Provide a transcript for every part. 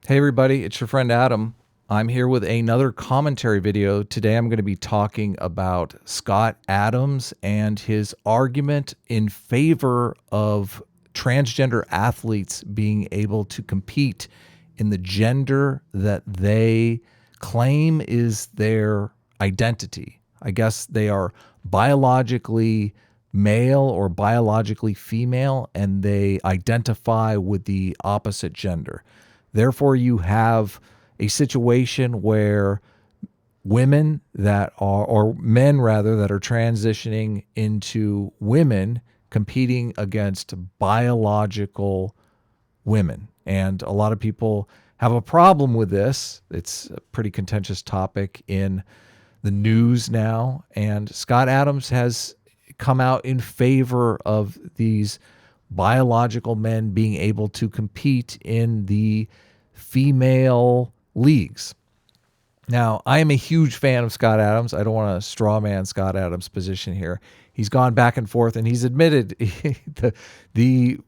Hey everybody, it's your friend Adam. I'm here with another commentary video. Today I'm going to be talking about Scott Adams and his argument in favor of transgender athletes being able to compete in the gender that they claim is their identity. I guess they are biologically male or biologically female and they identify with the opposite gender. Therefore, you have a situation where women that are, or men rather, that are transitioning into women competing against biological women. And a lot of people have a problem with this. It's a pretty contentious topic in the news now. And Scott Adams has come out in favor of these biological men being able to compete in the female leagues. Now, I am a huge fan of Scott Adams. I don't want to straw man Scott Adams' position here. He's gone back and forth, and he's admitted the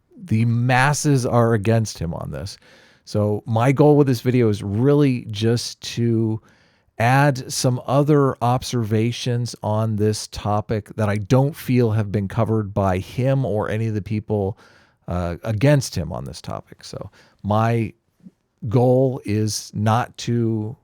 masses are against him on this. So my goal with this video is really just to add some other observations on this topic that I don't feel have been covered by him or any of the people against him on this topic. So my goal is not to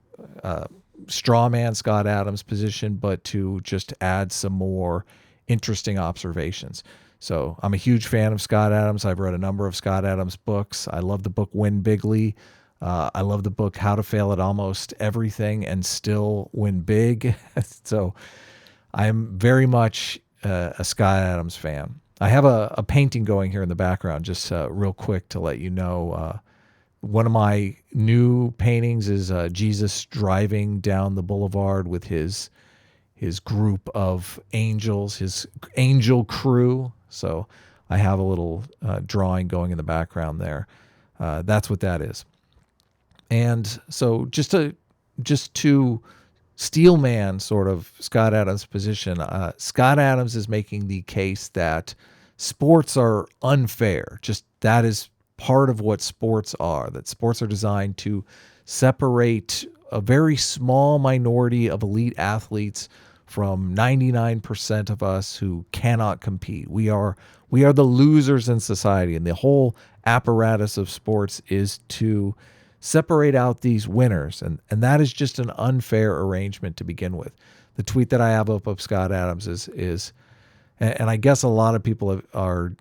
straw man Scott Adams' position, but to just add some more interesting observations. So I'm a huge fan of Scott Adams. I've read a number of Scott Adams books. I love the book Win Bigly. I love the book How to Fail at Almost Everything and Still Win Big. So I'm very much a Scott Adams fan. I have a painting going here in the background, just real quick to let you know. One of my new paintings is Jesus driving down the boulevard with his group of angels, his angel crew. So I have a little drawing going in the background there. That's what that is. And so just to steel man sort of Scott Adams' position, Scott Adams is making the case that sports are unfair. Just that is part of what sports are, that sports are designed to separate a very small minority of elite athletes from 99% of us who cannot compete. We are the losers in society, and the whole apparatus of sports is to separate out these winners, and that is just an unfair arrangement to begin with. The tweet that I have up of Scott Adams is and I guess a lot of people are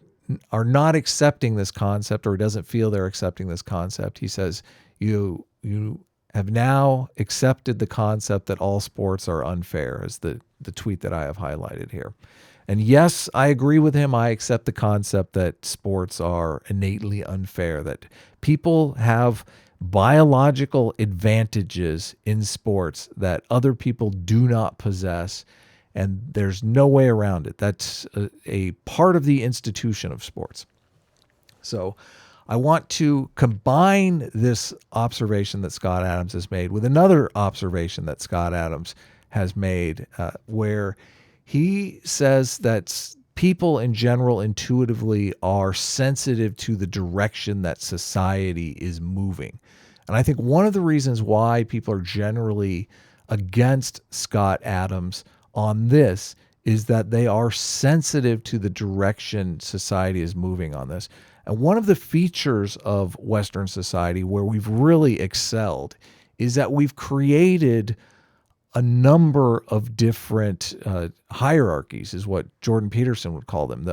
not accepting this concept, or doesn't feel they're accepting this concept. He says, you have now accepted the concept that all sports are unfair, is the tweet that I have highlighted here. And yes, I agree with him. I accept the concept that sports are innately unfair, that people have biological advantages in sports that other people do not possess, and there's no way around it. That's a part of the institution of sports. So I want to combine this observation that Scott Adams has made with another observation that Scott Adams has made, where he says that people in general intuitively are sensitive to the direction that society is moving. And I think one of the reasons why people are generally against Scott Adams on this is that they are sensitive to the direction society is moving on this. And one of the features of Western society where we've really excelled is that we've created a number of different hierarchies, is what Jordan Peterson would call them.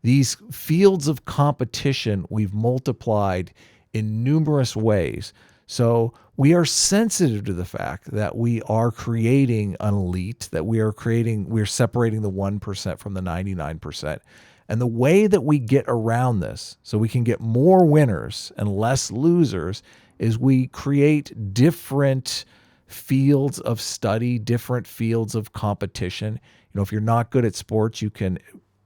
These fields of competition we've multiplied in numerous ways. So we are sensitive to the fact that we are creating an elite, that we're separating the 1% from the 99%. And the way that we get around this, so we can get more winners and less losers, is we create different fields of study, different fields of competition. You know, if you're not good at sports, you can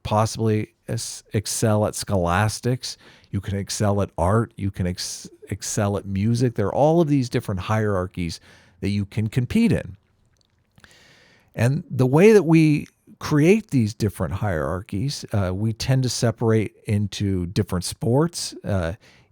possibly excel at scholastics. You can excel at art. You can excel at music. There are all of these different hierarchies that you can compete in. And the way that we create these different hierarchies, we tend to separate into different sports.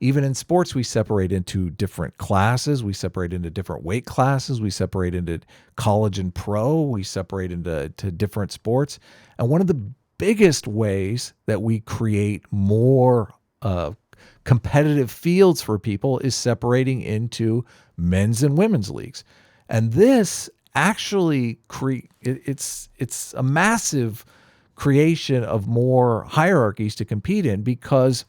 even in sports, we separate into different classes. We separate into different weight classes. We separate into college and pro. We separate into different sports. And one of the biggest ways that we create more competitive fields for people is separating into men's and women's leagues. And this actually it's a massive creation of more hierarchies to compete in, because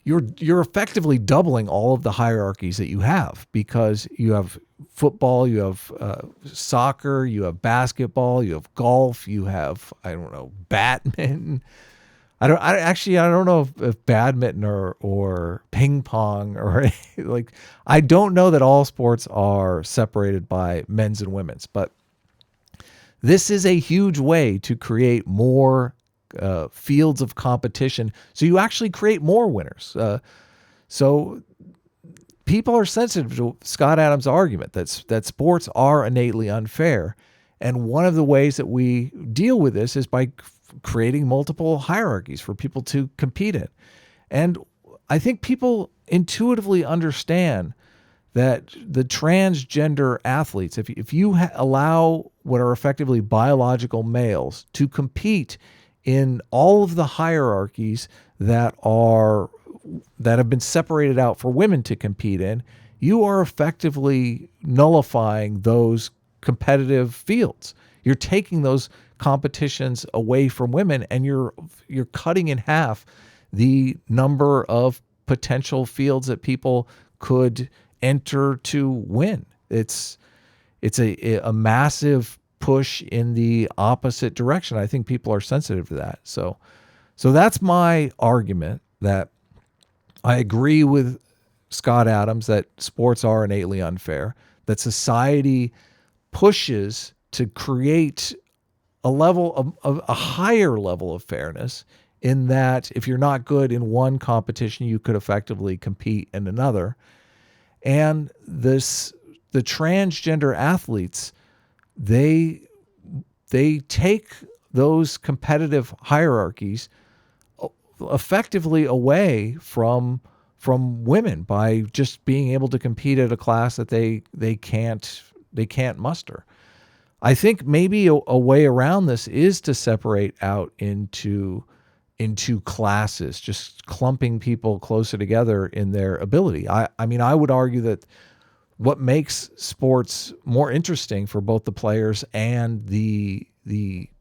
you're effectively doubling all of the hierarchies that you have, because you have football, you have soccer, you have basketball, you have golf, you have, I don't know, badminton. I don't know if badminton or ping pong or like, I don't know that all sports are separated by men's and women's, but this is a huge way to create more fields of competition, so you actually create more winners. So people are sensitive to Scott Adams' argument that sports are innately unfair, and one of the ways that we deal with this is by creating multiple hierarchies for people to compete in. And I think people intuitively understand that the transgender athletes, if you allow what are effectively biological males to compete in all of the hierarchies that have been separated out for women to compete in, you are effectively nullifying those competitive fields. You're taking those competitions away from women, and you're cutting in half the number of potential fields that people could enter to win. It's a massive push in the opposite direction. I think people are sensitive to that. So that's my argument, that I agree with Scott Adams that sports are innately unfair, that society pushes to create a higher level of fairness, in that if you're not good in one competition, you could effectively compete in another. And the transgender athletes, they take those competitive hierarchies effectively away from women by just being able to compete at a class that they can't muster. I think maybe a way around this is to separate out into classes, just clumping people closer together in their ability. I mean, I would argue that what makes sports more interesting for both the players and the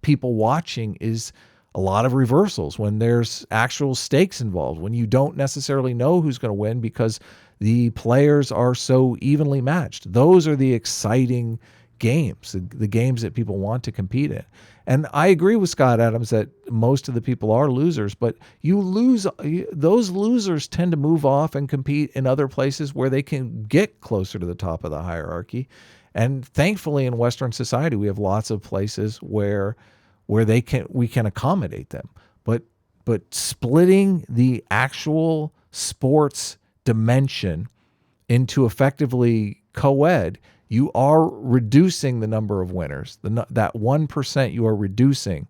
people watching is a lot of reversals, when there's actual stakes involved, when you don't necessarily know who's going to win because the players are so evenly matched. Those are the exciting games, the games that people want to compete in. And I agree with Scott Adams that most of the people are losers, but those losers tend to move off and compete in other places where they can get closer to the top of the hierarchy. And thankfully in Western society, we have lots of places where we can accommodate them. But splitting the actual sports dimension into effectively co-ed, you are reducing the number of winners. That 1% you are reducing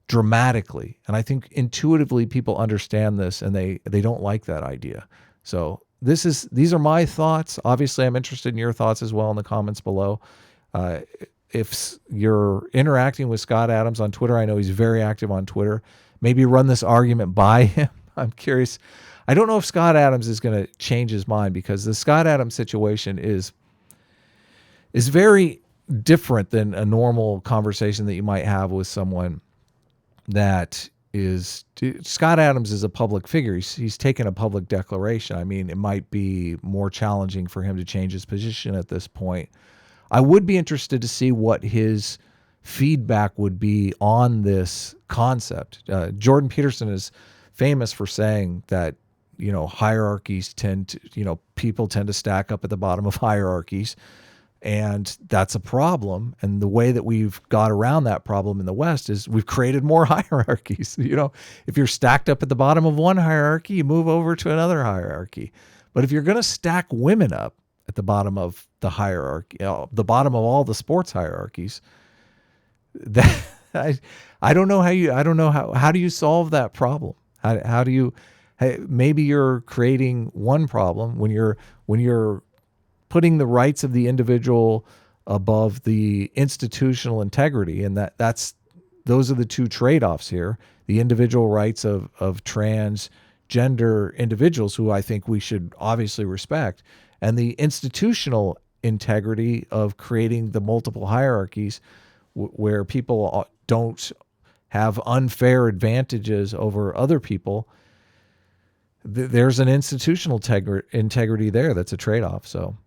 dramatically. And I think intuitively people understand this, and they don't like that idea. So these are my thoughts. Obviously, I'm interested in your thoughts as well in the comments below. If you're interacting with Scott Adams on Twitter, I know he's very active on Twitter. Maybe run this argument by him. I'm curious. I don't know if Scott Adams is going to change his mind, because the Scott Adams situation is very different than a normal conversation that you might have with someone that is... Scott Adams is a public figure. He's taken a public declaration. I mean, it might be more challenging for him to change his position at this point. I would be interested to see what his feedback would be on this concept. Jordan Peterson is famous for saying that, hierarchies people tend to stack up at the bottom of hierarchies. And that's a problem. And the way that we've got around that problem in the West is we've created more hierarchies. If you're stacked up at the bottom of one hierarchy, you move over to another hierarchy. But if you're going to stack women up at the bottom of the hierarchy, the bottom of all the sports hierarchies, I don't know how do you solve that problem? How do Hey, maybe you're creating one problem when you're putting the rights of the individual above the institutional integrity, and those are the two trade-offs here: the individual rights of transgender individuals, who I think we should obviously respect, and the institutional integrity of creating the multiple hierarchies where people don't have unfair advantages over other people. There's an institutional integrity there that's a trade-off. So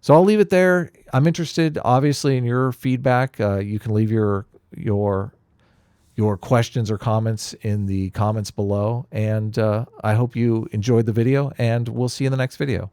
I'll leave it there. I'm interested, obviously, in your feedback. You can leave your questions or comments in the comments below. And I hope you enjoyed the video, and we'll see you in the next video.